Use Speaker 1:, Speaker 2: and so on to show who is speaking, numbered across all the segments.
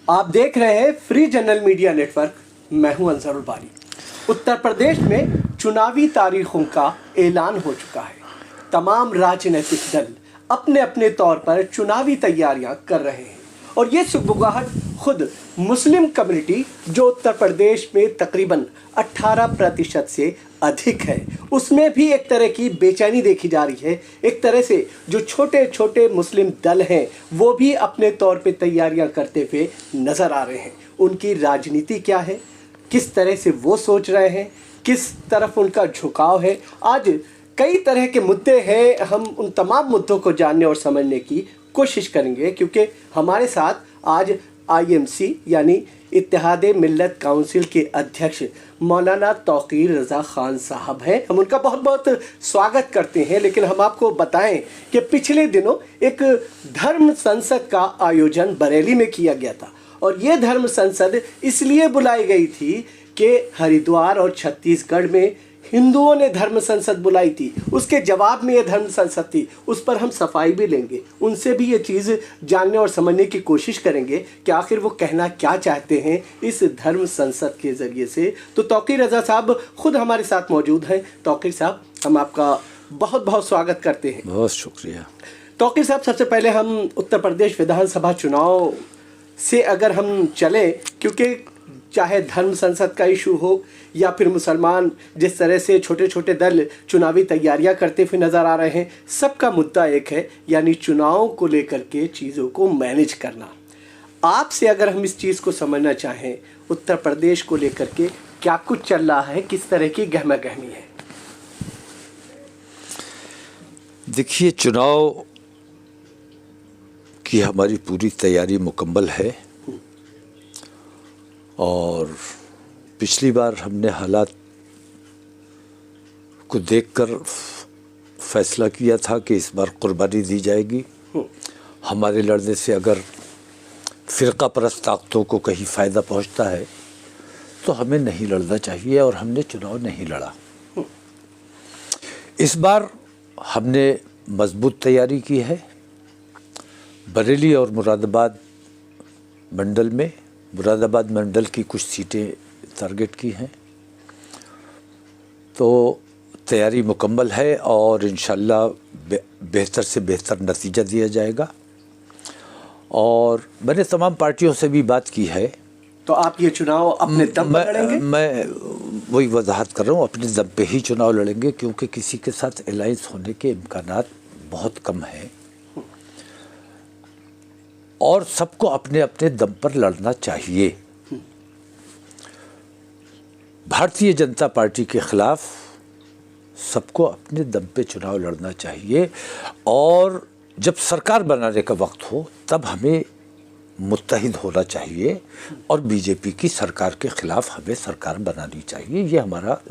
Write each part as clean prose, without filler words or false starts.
Speaker 1: आप देख रहे हैं फ्री जनरल मीडिया नेटवर्क। मैं हूं अंसरुल बारी। उत्तर प्रदेश में चुनावी तारीखों का ऐलान हो चुका है। तमाम राजनीतिक दल अपने अपने तौर पर चुनावी तैयारियां कर रहे हैं और ये सुगबुगाहट खुद मुस्लिम कम्युनिटी जो उत्तर प्रदेश में तकरीबन 18% से अधिक है, उसमें भी एक तरह की बेचैनी देखी जा रही है। एक तरह से जो छोटे छोटे मुस्लिम दल हैं वो भी अपने तौर पे तैयारियां करते हुए नज़र आ रहे हैं। उनकी राजनीति क्या है, किस तरह से वो सोच रहे हैं, किस तरफ उनका झुकाव है, आज कई तरह के मुद्दे हैं। हम उन तमाम मुद्दों को जानने और समझने की कोशिश करेंगे क्योंकि हमारे साथ आज IMC यानी इत्तेहादे मिल्लत काउंसिल के अध्यक्ष मौलाना तौकीर रज़ा खान साहब हैं। हम उनका बहुत बहुत स्वागत करते हैं। लेकिन हम आपको बताएं कि पिछले दिनों एक धर्म संसद का आयोजन बरेली में किया गया था और ये धर्म संसद इसलिए बुलाई गई थी कि हरिद्वार और छत्तीसगढ़ में हिंदुओं ने धर्म संसद बुलाई थी, उसके जवाब में ये धर्म संसद थी। उस पर हम सफाई भी लेंगे, उनसे भी ये चीज़ जानने और समझने की कोशिश करेंगे कि आखिर वो कहना क्या चाहते हैं इस धर्म संसद के ज़रिए से। तो तौकीर रज़ा साहब खुद हमारे साथ मौजूद हैं। तौकीर साहब, हम आपका बहुत बहुत स्वागत करते हैं।
Speaker 2: बहुत शुक्रिया।
Speaker 1: तौकीर साहब, सबसे पहले हम उत्तर प्रदेश विधानसभा चुनाव से अगर हम चलें, क्योंकि चाहे धर्म संसद का इशू हो या फिर मुसलमान जिस तरह से छोटे छोटे दल चुनावी तैयारियां करते हुए नज़र आ रहे हैं, सबका मुद्दा एक है, यानी चुनाव को लेकर के चीज़ों को मैनेज करना। आपसे अगर हम इस चीज़ को समझना चाहें, उत्तर प्रदेश को लेकर के क्या कुछ चल रहा है, किस तरह की गहमा गहमी है?
Speaker 2: देखिए, चुनाव की हमारी पूरी तैयारी मुकम्मल है और पिछली बार हमने हालात को देखकर फैसला किया था कि इस बार कुर्बानी दी जाएगी। हमारे लड़ने से अगर फ़िरका परस्त ताकतों को कहीं फ़ायदा पहुंचता है तो हमें नहीं लड़ना चाहिए और हमने चुनाव नहीं लड़ा। इस बार हमने मजबूत तैयारी की है। बरेली और मुरादाबाद मंडल की कुछ सीटें टारगेट की हैं, तो तैयारी मुकम्मल है और इंशाल्लाह बेहतर से बेहतर नतीजा दिया जाएगा। और मैंने तमाम पार्टियों से भी बात की है।
Speaker 1: तो आप ये चुनाव अपने दम पर लड़ेंगे?
Speaker 2: मैं वही वजाहत कर रहा हूँ, अपने दम पे ही चुनाव लड़ेंगे क्योंकि किसी के साथ अलायंस होने के इम्कानात बहुत कम हैं और सबको अपने अपने दम पर लड़ना चाहिए। भारतीय जनता पार्टी के खिलाफ सबको अपने दम पे चुनाव लड़ना चाहिए और जब सरकार बनाने का वक्त हो तब हमें मुत्तहिद होना चाहिए और बीजेपी की सरकार के खिलाफ हमें सरकार बनानी चाहिए। ये हमारा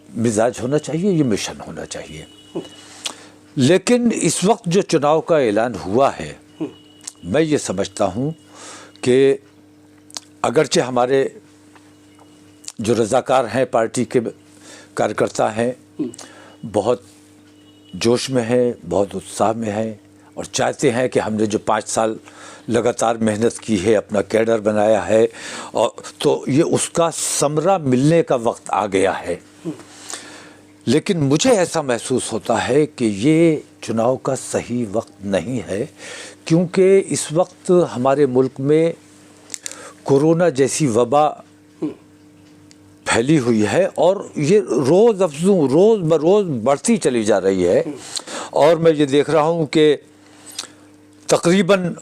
Speaker 2: मिजाज होना चाहिए, ये मिशन होना चाहिए। लेकिन इस वक्त जो चुनाव का ऐलान हुआ है, मैं ये समझता हूँ कि अगरचे हमारे जो रज़ाकार हैं, पार्टी के कार्यकर्ता हैं, बहुत जोश में हैं, बहुत उत्साह में हैं और चाहते हैं कि हमने जो 5 साल लगातार मेहनत की है, अपना कैडर बनाया है, और तो ये उसका समरा मिलने का वक्त आ गया है। लेकिन मुझे ऐसा महसूस होता है कि ये चुनाव का सही वक्त नहीं है क्योंकि इस वक्त हमारे मुल्क में कोरोना जैसी वबा फैली हुई है और ये रोज़ बरोज़ बढ़ती चली जा रही है। और मैं ये देख रहा हूँ कि तकरीबन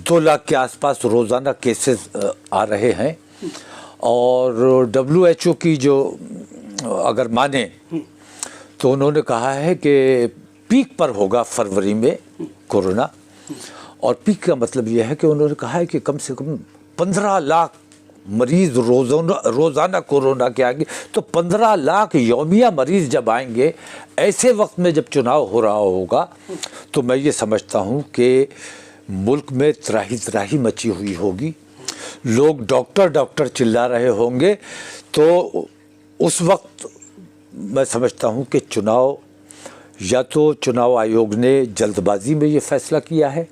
Speaker 2: 2 लाख के आसपास रोज़ाना केसेस आ रहे हैं और WHO की जो अगर माने तो उन्होंने कहा है कि पीक पर होगा फरवरी में कोरोना। और पीक का मतलब यह है कि उन्होंने कहा है कि कम से कम 15 लाख मरीज़ रोज़ाना कोरोना के आएंगे। तो 15 लाख यौमिया मरीज़ जब आएंगे, ऐसे वक्त में जब चुनाव हो रहा होगा, तो मैं ये समझता हूँ कि मुल्क में त्राही मची हुई होगी, लोग डॉक्टर चिल्ला रहे होंगे। तो उस वक्त मैं समझता हूँ कि चुनाव, या तो चुनाव आयोग ने जल्दबाजी में ये फैसला किया है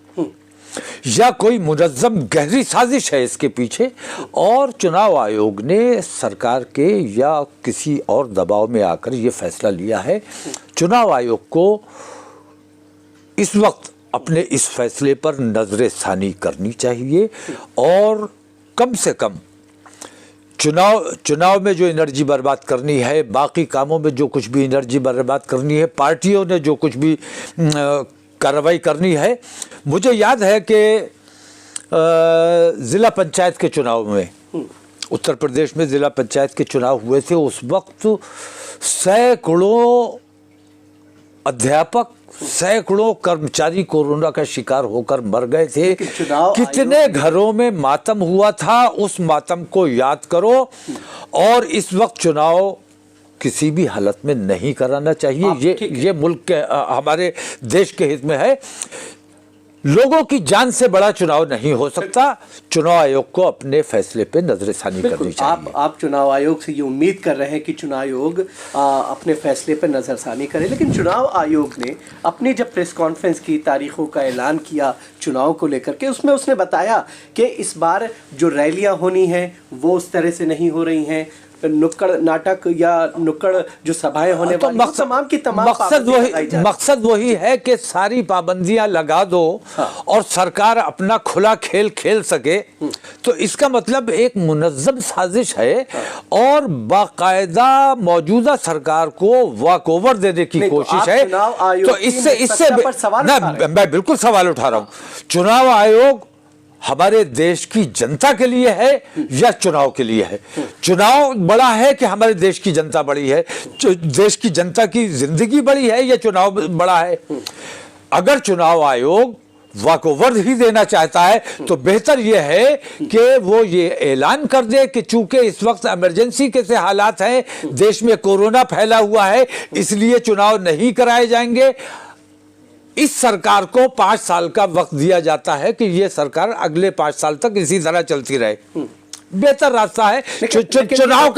Speaker 2: या कोई मुनज़्ज़म गहरी साजिश है इसके पीछे, और चुनाव आयोग ने सरकार के या किसी और दबाव में आकर ये फैसला लिया है। चुनाव आयोग को इस वक्त अपने इस फैसले पर नज़र-ए-सानी करनी चाहिए और कम से कम चुनाव में जो एनर्जी बर्बाद करनी है, बाकी कामों में जो कुछ भी एनर्जी बर्बाद करनी है, पार्टियों ने जो कुछ भी कार्रवाई करनी है। मुझे याद है कि ज़िला पंचायत के चुनाव में, उत्तर प्रदेश में ज़िला पंचायत के चुनाव हुए थे, उस वक्त सैकड़ों अध्यापक, सैकड़ों कर्मचारी कोरोना का शिकार होकर मर गए थे। कितने घरों में मातम हुआ था, उस मातम को याद करो। और इस वक्त चुनाव किसी भी हालत में नहीं कराना चाहिए। ये मुल्क के, हमारे देश के हित में है। लोगों की जान से बड़ा चुनाव नहीं हो सकता। चुनाव आयोग को अपने फैसले पे नजरसानी करनी चाहिए।
Speaker 1: आप चुनाव आयोग से ये उम्मीद कर रहे हैं कि चुनाव आयोग अपने फैसले पर नजरसानी करे, लेकिन चुनाव आयोग ने अपनी जब प्रेस कॉन्फ्रेंस की, तारीखों का ऐलान किया चुनाव को लेकर के, उसमें उसने बताया कि इस बार जो रैलियां होनी हैं वो उस तरह से नहीं हो रही हैं, नुक्कड़ नाटक या नुक्कड़ जो सभाएं होने वाली, तमाम की तमाम
Speaker 2: मकसद वही है कि सारी पाबंदियां लगा दो। हाँ। और सरकार अपना खुला खेल खेल सके। तो इसका मतलब एक मुनज़्ज़म साजिश है। हाँ। और बाकायदा मौजूदा सरकार को वॉकओवर देने की कोशिश है। तो इससे मैं बिल्कुल सवाल उठा रहा हूँ। चुनाव आयोग हमारे देश की जनता के लिए है या चुनाव के लिए है? चुनाव बड़ा है कि हमारे देश की जनता बड़ी है? देश की जनता की जिंदगी बड़ी है या चुनाव बड़ा है? अगर चुनाव आयोग वॉकओवर ही देना चाहता है तो बेहतर यह है कि वो ये ऐलान कर दे कि चूंकि इस वक्त इमरजेंसी के से हालात हैं, देश में कोरोना फैला हुआ है, इसलिए चुनाव नहीं कराए जाएंगे। इस सरकार को 5 साल का वक्त दिया जाता है कि ये सरकार अगले 5 साल तक इसी तरह चलती रहे। बेहतर रास्ता है। चुनाव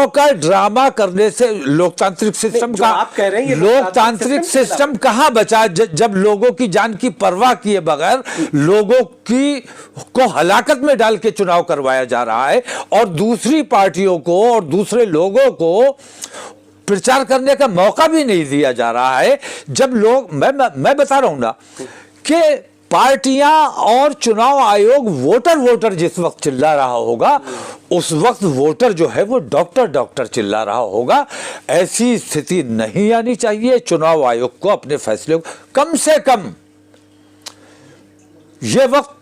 Speaker 2: का ड्रामा करने से लोकतांत्रिक सिस्टम का, आप कह रहे हैं लोकतांत्रिक सिस्टम कहाँ बचा जब लोगों की जान की परवाह किए बगैर लोगों को हलाकत में डाल के चुनाव करवाया जा रहा है और दूसरी पार्टियों को और दूसरे लोगों को प्रचार करने का मौका भी नहीं दिया जा रहा है। जब लोग, मैं बता रहा हूं ना कि पार्टियां और चुनाव आयोग वोटर जिस वक्त चिल्ला रहा होगा, उस वक्त वोटर जो है वो डॉक्टर चिल्ला रहा होगा। ऐसी स्थिति नहीं आनी चाहिए। चुनाव आयोग को अपने फैसले को, कम से कम ये वक्त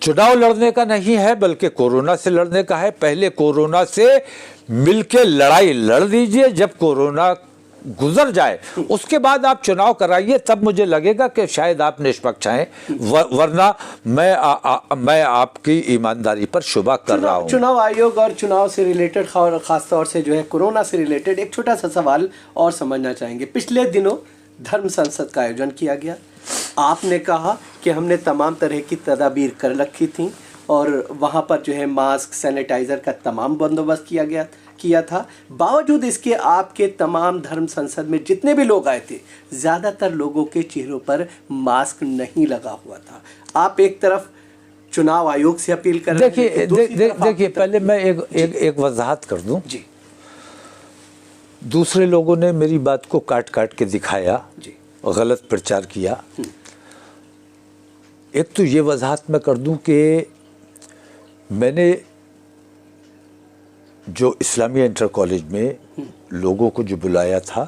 Speaker 2: चुनाव लड़ने का नहीं है बल्कि कोरोना से लड़ने का है। पहले कोरोना से मिलके लड़ाई लड़ दीजिए, जब कोरोना गुजर जाए उसके बाद आप चुनाव कराइए, तब मुझे लगेगा कि शायद आप निष्पक्ष हैं। वरना मैं आपकी ईमानदारी पर शुबा कर रहा हूं।
Speaker 1: चुनाव आयोग और चुनाव से रिलेटेड, खासतौर से जो है कोरोना से रिलेटेड एक छोटा सा सवाल और समझना चाहेंगे। पिछले दिनों धर्म संसद का आयोजन किया गया। आपने कहा कि हमने तमाम तरह की तदाबीर कर रखी थी और वहाँ पर जो है मास्क, सैनिटाइज़र का तमाम बंदोबस्त किया था। बावजूद इसके आपके तमाम धर्म संसद में जितने भी लोग आए थे, ज़्यादातर लोगों के चेहरों पर मास्क नहीं लगा हुआ था। आप एक तरफ चुनाव आयोग से अपील कर रहे हैं,
Speaker 2: देखिए पहले मैं एक वजाहत कर दूं जी। दूसरे लोगों ने मेरी बात को काट के दिखाया जी, गलत प्रचार किया। एक तो ये वजाहत मैं कर दूं कि मैंने जो इस्लामिया इंटर कॉलेज में लोगों को जो बुलाया था,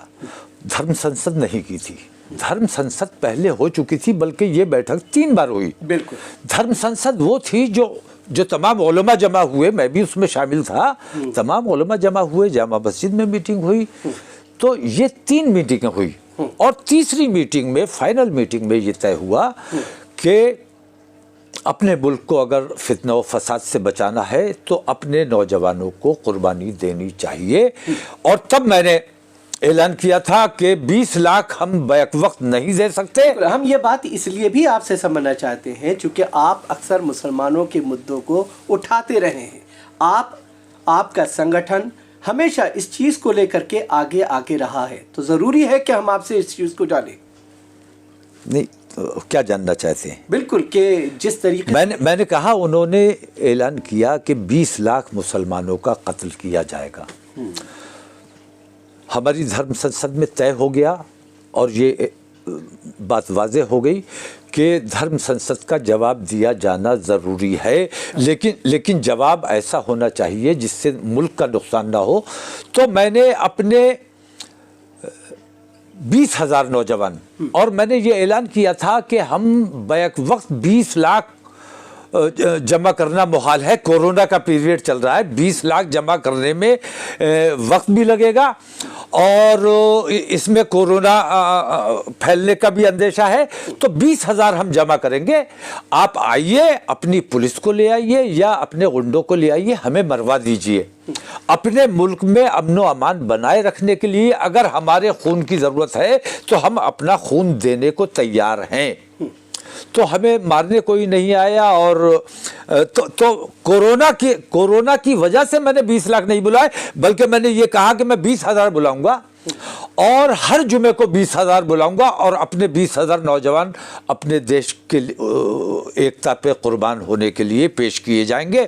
Speaker 2: धर्म संसद नहीं की थी। धर्म संसद पहले हो चुकी थी, बल्कि ये बैठक 3 बार हुई। बिल्कुल। धर्म संसद वो थी जो तमाम उलमा जमा हुए, मैं भी उसमें शामिल था। तमाम उलमा जमा हुए, जामा मस्जिद में मीटिंग हुई। तो ये 3 मीटिंगें हुई और तीसरी मीटिंग में, फाइनल मीटिंग में ये तय हुआ कि अपने मुल्क को अगर फितना व फसाद से बचाना है तो अपने नौजवानों को कुर्बानी देनी चाहिए। और तब मैंने ऐलान किया था कि 20 लाख हम बैक वक्त नहीं दे सकते।
Speaker 1: हम ये बात इसलिए भी आपसे समझना चाहते हैं क्योंकि आप अक्सर मुसलमानों के मुद्दों को उठाते रहे हैं। आपका संगठन हमेशा इस चीज़ को लेकर के आगे रहा है, तो ज़रूरी है कि हम आपसे इस चीज़ को जानें।
Speaker 2: नहीं, क्या जानना चाहते हैं?
Speaker 1: बिल्कुल, कि जिस तरीके
Speaker 2: मैंने कहा उन्होंने ऐलान किया कि 20 लाख मुसलमानों का कत्ल किया जाएगा। हमारी धर्म संसद में तय हो गया और ये बात वाज़ेह हो गई कि धर्म संसद का जवाब दिया जाना ज़रूरी है, लेकिन जवाब ऐसा होना चाहिए जिससे मुल्क का नुकसान ना हो। तो मैंने अपने 20,000 नौजवान, और मैंने ये ऐलान किया था कि हम बैक वक्त 20 लाख जमा करना मुहाल है। कोरोना का पीरियड चल रहा है, 20 लाख जमा करने में वक्त भी लगेगा और इसमें कोरोना फैलने का भी अंदेशा है। तो 20,000 हम जमा करेंगे, आप आइए, अपनी पुलिस को ले आइए या अपने गुंडों को ले आइए, हमें मरवा दीजिए। अपने मुल्क में अमनो अमान बनाए रखने के लिए अगर हमारे खून की ज़रूरत है तो हम अपना खून देने को तैयार हैं। तो हमें मारने कोई नहीं आया। और तो कोरोना की वजह से मैंने 20 लाख नहीं बुलाए, बल्कि मैंने ये कहा कि मैं 20,000 बुलाऊंगा और हर जुमे को 20,000 बुलाऊंगा और अपने 20,000 नौजवान अपने देश के एकता पे कुर्बान होने के लिए पेश किए जाएंगे।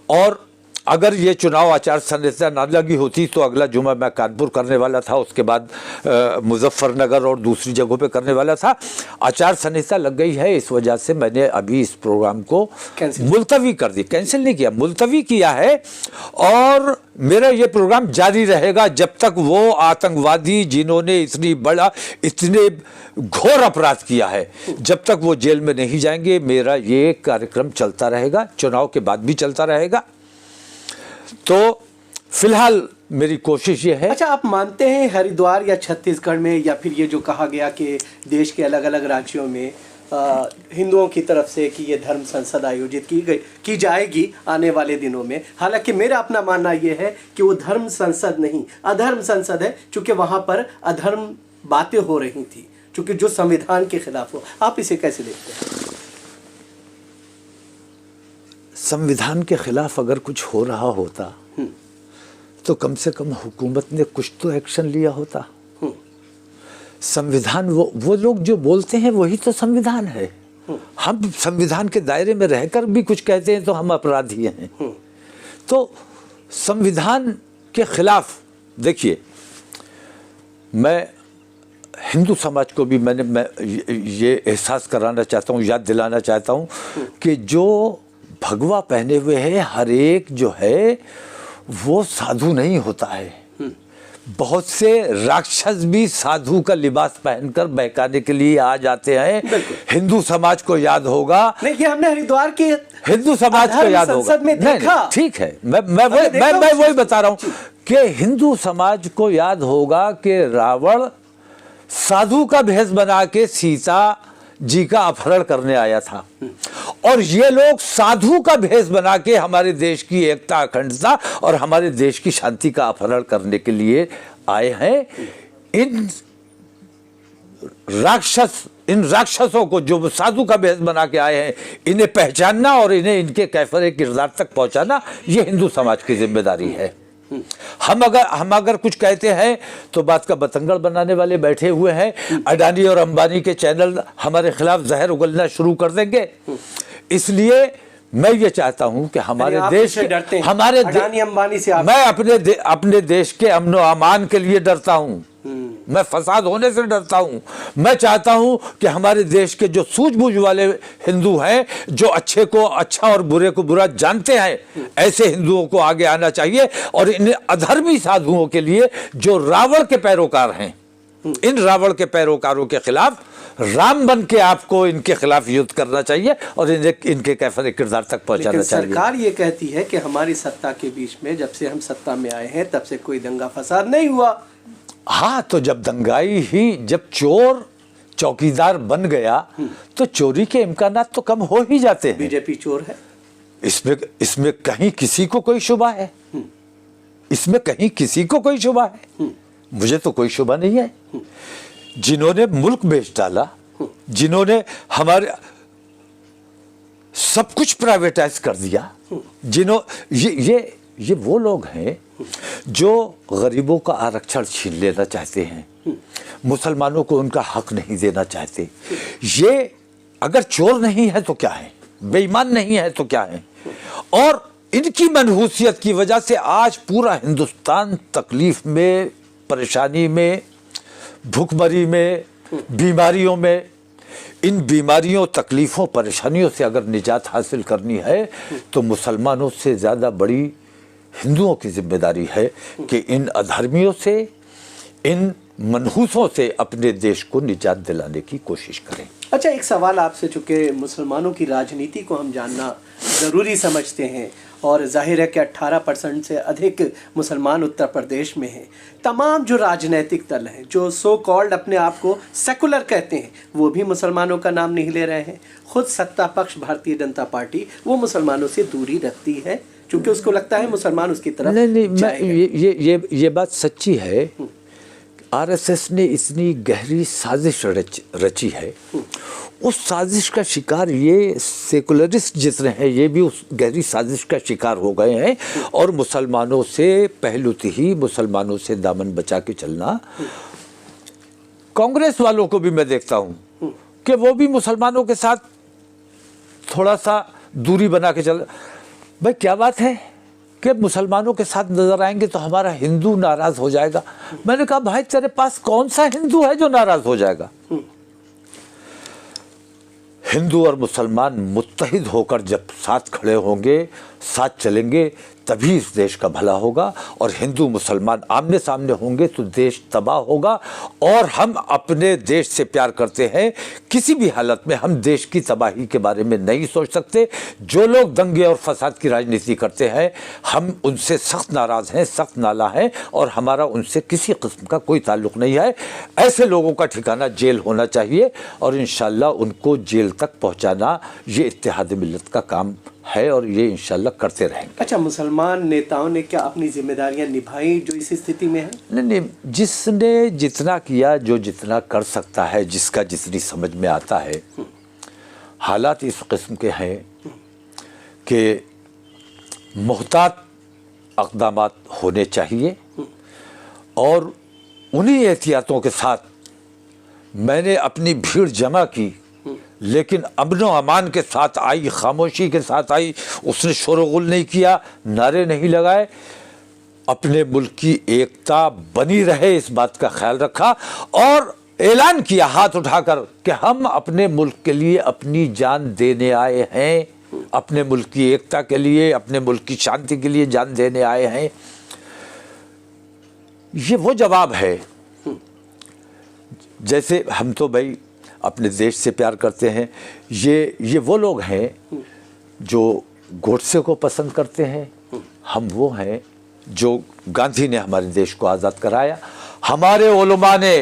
Speaker 2: और अगर ये चुनाव आचार संहिता ना लगी होती तो अगला जुमा मैं कानपुर करने वाला था, उसके बाद मुजफ्फरनगर और दूसरी जगहों पे करने वाला था। आचार संहिता लग गई है, इस वजह से मैंने अभी इस प्रोग्राम को मुलतवी कर दी। कैंसिल नहीं किया, मुलतवी किया है। और मेरा ये प्रोग्राम जारी रहेगा जब तक वो आतंकवादी जिन्होंने इतने घोर अपराध किया है, जब तक वो जेल में नहीं जाएंगे मेरा ये कार्यक्रम चलता रहेगा, चुनाव के बाद भी चलता रहेगा। तो फिलहाल मेरी कोशिश ये है।
Speaker 1: अच्छा, आप मानते हैं हरिद्वार या छत्तीसगढ़ में या फिर ये जो कहा गया कि देश के अलग अलग राज्यों में हिंदुओं की तरफ से कि ये धर्म संसद आयोजित की जाएगी आने वाले दिनों में, हालांकि मेरा अपना मानना ये है कि वो धर्म संसद नहीं अधर्म संसद है, चूंकि वहां पर अधर्म बातें हो रही थी, चूंकि जो संविधान के खिलाफ हो। आप इसे कैसे देखते हैं?
Speaker 2: संविधान के खिलाफ अगर कुछ हो रहा होता तो कम से कम हुकूमत ने कुछ तो एक्शन लिया होता। संविधान वो लोग जो बोलते हैं वही तो संविधान है। हम संविधान के दायरे में रहकर भी कुछ कहते हैं तो हम अपराधी हैं। तो संविधान के खिलाफ देखिए, मैं हिंदू समाज को भी मैं ये एहसास कराना चाहता हूँ, याद दिलाना चाहता हूँ कि जो भगवा पहने हुए है हर एक जो है वो साधु नहीं होता है। बहुत से राक्षस भी साधु का लिबास पहनकर बहकाने के लिए आ जाते हैं। हिंदू समाज को याद होगा,
Speaker 1: नहीं ये हमने हरिद्वार के
Speaker 2: हिंदू समाज को याद होगा, नहीं ठीक है, मैं वही बता रहा हूँ कि हिंदू समाज को याद होगा कि रावण साधु का भेष बना के सीता जी का अपहरण करने आया था और ये लोग साधु का भेष बना के हमारे देश की एकता, अखंडता और हमारे देश की शांति का अपहरण करने के लिए आए हैं। इन राक्षसों को जो साधु का भेष बना के आए हैं, इन्हें पहचानना और इन्हें इनके कैफरे किरदार तक पहुंचाना ये हिंदू समाज की जिम्मेदारी है। हम अगर कुछ कहते हैं तो बात का बतंगड़ बनाने वाले बैठे हुए हैं। अडानी और अंबानी के चैनल हमारे खिलाफ जहर उगलना शुरू कर देंगे। इसलिए मैं ये चाहता हूं कि हमारे देश के अडानी अंबानी से मैं अपने देश के अमन और अमान के लिए डरता हूं। मैं फसाद होने से डरता हूं। मैं चाहता हूं कि हमारे देश के जो सूझबूझ वाले हिंदू हैं, जो अच्छे को अच्छा और बुरे को बुरा जानते हैं, ऐसे हिंदुओं को आगे आना चाहिए और इन अधर्मी साधुओं के लिए जो रावण के पैरोकार हैं, इन रावण के पैरोकारों के खिलाफ राम बन के आपको इनके खिलाफ युद्ध करना चाहिए और इनके कैफरे किरदार तक पहुंचाना चाहिए।
Speaker 1: सरकार ये कहती है कि हमारी सत्ता के बीच में जब से हम सत्ता में आए हैं तब से कोई दंगा फसाद नहीं हुआ।
Speaker 2: हाँ, तो जब दंगाई ही, जब चोर चौकीदार बन गया तो चोरी के इम्कानात तो कम हो ही जाते हैं।
Speaker 1: बीजेपी चोर है,
Speaker 2: इसमें कहीं किसी को कोई शुबा है? इसमें कहीं किसी को कोई शुबा है? मुझे तो कोई शुबा नहीं है। जिन्होंने मुल्क बेच डाला, जिन्होंने हमारे सब कुछ प्राइवेटाइज कर दिया, ये वो लोग हैं जो गरीबों का आरक्षण छीन लेना चाहते हैं, मुसलमानों को उनका हक नहीं देना चाहते, ये अगर चोर नहीं है तो क्या है, बेईमान नहीं है तो क्या है। और इनकी मनहूसियत की वजह से आज पूरा हिंदुस्तान तकलीफ में, परेशानी में, भूखमरी में, बीमारियों में। इन बीमारियों, तकलीफ़ों, परेशानियों से अगर निजात हासिल करनी है तो मुसलमानों से ज़्यादा बड़ी हिंदुओं की जिम्मेदारी है कि इन अधर्मियों से, इन मनहूसों से अपने देश को निजात दिलाने की कोशिश करें।
Speaker 1: अच्छा, एक सवाल आपसे, चूँकि मुसलमानों की राजनीति को हम जानना ज़रूरी समझते हैं और जाहिर है कि 18% से अधिक मुसलमान उत्तर प्रदेश में हैं। तमाम जो राजनीतिक दल हैं, जो सो कॉल्ड अपने आप को सेकुलर कहते हैं, वो भी मुसलमानों का नाम नहीं ले रहे हैं। खुद सत्ता पक्ष भारतीय जनता पार्टी वो मुसलमानों से दूरी रखती है क्योंकि उसको लगता है मुसलमान उसकी तरफ
Speaker 2: नहीं, ये बात सच्ची है। आरएसएस ने इतनी गहरी साजिश रची है, उस साजिश का शिकार ये सेकुलरिस्ट जितने हैं ये भी उस गहरी साजिश का शिकार हो गए हैं। और मुसलमानों से पहलुती ही मुसलमानों से दामन बचा के चलना। कांग्रेस वालों को भी मैं देखता हूँ कि वो भी मुसलमानों के साथ थोड़ा सा दूरी बना के चल। भाई क्या बात है कि मुसलमानों के साथ नजर आएंगे तो हमारा हिंदू नाराज हो जाएगा। मैंने कहा भाई तेरे पास कौन सा हिंदू है जो नाराज हो जाएगा? हिंदू और मुसलमान मुत्तहिद होकर जब साथ खड़े होंगे, साथ चलेंगे, तभी इस देश का भला होगा। और हिंदू मुसलमान आमने सामने होंगे तो देश तबाह होगा। और हम अपने देश से प्यार करते हैं, किसी भी हालत में हम देश की तबाही के बारे में नहीं सोच सकते। जो लोग दंगे और फसाद की राजनीति करते हैं, हम उनसे सख्त नाराज़ हैं, सख्त नाला हैं और हमारा उनसे किसी किस्म का कोई ताल्लुक़ नहीं है। ऐसे लोगों का ठिकाना जेल होना चाहिए और इंशाअल्लाह उनको जेल तक पहुँचाना ये इत्तेहाद मिल्लत का काम है और ये इंशाल्लाह करते रहेंगे।
Speaker 1: अच्छा, मुसलमान नेताओं ने क्या अपनी जिम्मेदारियां निभाई जो इस स्थिति में है?
Speaker 2: नहीं, जिसने जितना किया, जो जितना कर सकता है, जिसका जितनी समझ में आता है। हालात इस किस्म के हैं कि मुहतात अक़दामात होने चाहिए और उन्हीं एहतियातों के साथ मैंने अपनी भीड़ जमा की, लेकिन अमन व अमान के साथ आई, खामोशी के साथ आई। उसने शोरगुल नहीं किया, नारे नहीं लगाए, अपने मुल्क की एकता बनी रहे इस बात का ख्याल रखा और ऐलान किया हाथ उठाकर कि हम अपने मुल्क के लिए अपनी जान देने आए हैं, अपने मुल्क की एकता के लिए, अपने मुल्क की शांति के लिए जान देने आए हैं। ये वो जवाब है। जैसे हम तो भाई अपने देश से प्यार करते हैं, ये वो लोग हैं जो गोडसे को पसंद करते हैं। हम वो हैं जो गांधी ने हमारे देश को आज़ाद कराया। हमारे उलमा ने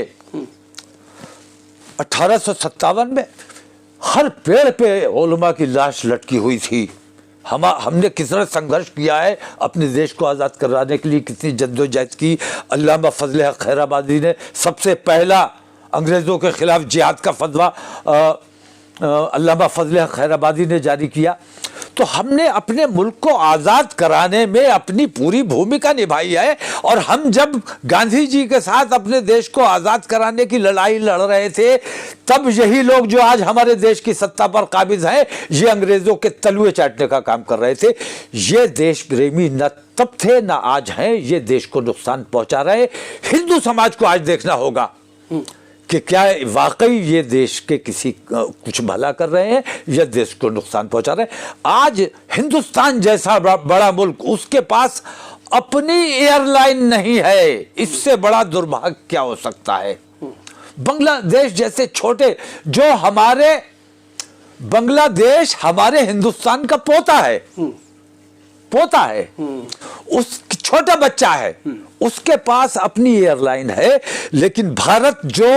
Speaker 2: 1857 में हर पेड़ पे उलमा की लाश लटकी हुई थी। हमने कितना संघर्ष किया है अपने देश को आज़ाद कराने के लिए, कितनी जद्दोजहद की। अल्लामा फजल हक खैराबादी ने सबसे पहला अंग्रेज़ों के ख़िलाफ़ जिहाद का फतवा अल्लामा फजल हक खैराबादी ने जारी किया। तो हमने अपने मुल्क को आज़ाद कराने में अपनी पूरी भूमिका निभाई है। और हम जब गांधी जी के साथ अपने देश को आज़ाद कराने की लड़ाई लड़ रहे थे, तब यही लोग जो आज हमारे देश की सत्ता पर काबिज हैं, ये अंग्रेज़ों के तलुए चाटने का काम कर रहे थे। ये देश प्रेमी न तब थे न आज हैं, ये देश को नुकसान पहुँचा रहे। हिंदू समाज को आज देखना होगा कि क्या वाकई ये देश के किसी कुछ भला कर रहे हैं या देश को नुकसान पहुंचा रहे हैं। आज हिंदुस्तान जैसा बड़ा मुल्क, उसके पास अपनी एयरलाइन नहीं है। इससे बड़ा दुर्भाग्य क्या हो सकता है? बांग्लादेश जैसे छोटे, जो हमारे बांग्लादेश हमारे हिंदुस्तान का पोता है, उस छोटा बच्चा है, उसके पास अपनी एयरलाइन है। लेकिन भारत जो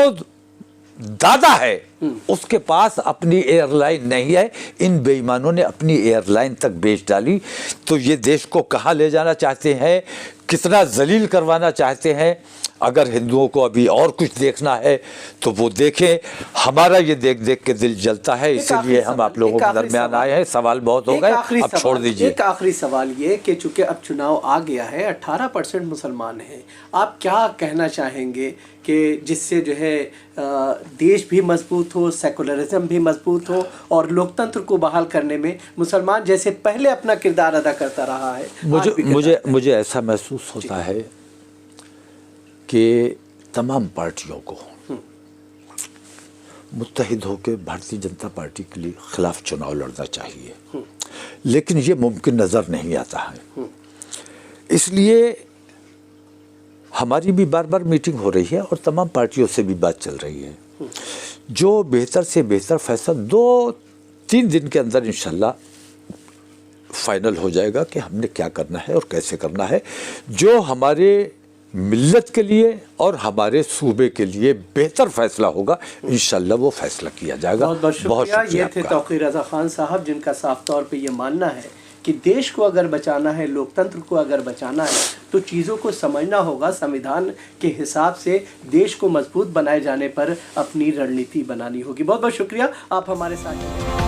Speaker 2: दादा है उसके पास अपनी एयरलाइन नहीं है, इन बेईमानों ने अपनी एयरलाइन तक बेच डाली। तो ये देश को कहाँ ले जाना चाहते हैं, कितना जलील करवाना चाहते हैं। अगर हिंदुओं को अभी और कुछ देखना है तो वो देखें, हमारा ये देख देख के दिल जलता है, इसीलिए हम आप लोगों के दरमियान आए हैं। सवाल बहुत हो गए, अब छोड़ दीजिए।
Speaker 1: एक आखिरी सवाल ये कि चूंकि अब चुनाव आ गया है, 18% मुसलमान हैं, आप क्या कहना चाहेंगे कि जिससे जो है देश भी मजबूत हो, सेकुलरिज्म भी मजबूत हो और लोकतंत्र को बहाल करने में मुसलमान जैसे पहले अपना किरदार अदा करता रहा है।
Speaker 2: मुझे ऐसा महसूस होता है कि तमाम पार्टियों को मुत्तहिद होकर भारतीय जनता पार्टी के लिए खिलाफ चुनाव लड़ना चाहिए, लेकिन ये मुमकिन नज़र नहीं आता है। इसलिए हमारी भी बार बार मीटिंग हो रही है और तमाम पार्टियों से भी बात चल रही है। जो बेहतर से बेहतर फैसला 2-3 दिन के अंदर इंशाल्लाह फाइनल हो जाएगा कि हमने क्या करना है और कैसे करना है, जो हमारे मिल्लत के लिए और हमारे सूबे के लिए बेहतर फैसला होगा, इंशाल्लाह वो फैसला किया जाएगा।
Speaker 1: बहुत शुक्रिया। ये थे तौक़ीर रज़ा खान साहब, जिनका साफ तौर पे ये मानना है कि देश को अगर बचाना है, लोकतंत्र को अगर बचाना है, तो चीज़ों को समझना होगा, संविधान के हिसाब से देश को मजबूत बनाए जाने पर अपनी रणनीति बनानी होगी। बहुत बहुत शुक्रिया, आप हमारे साथ।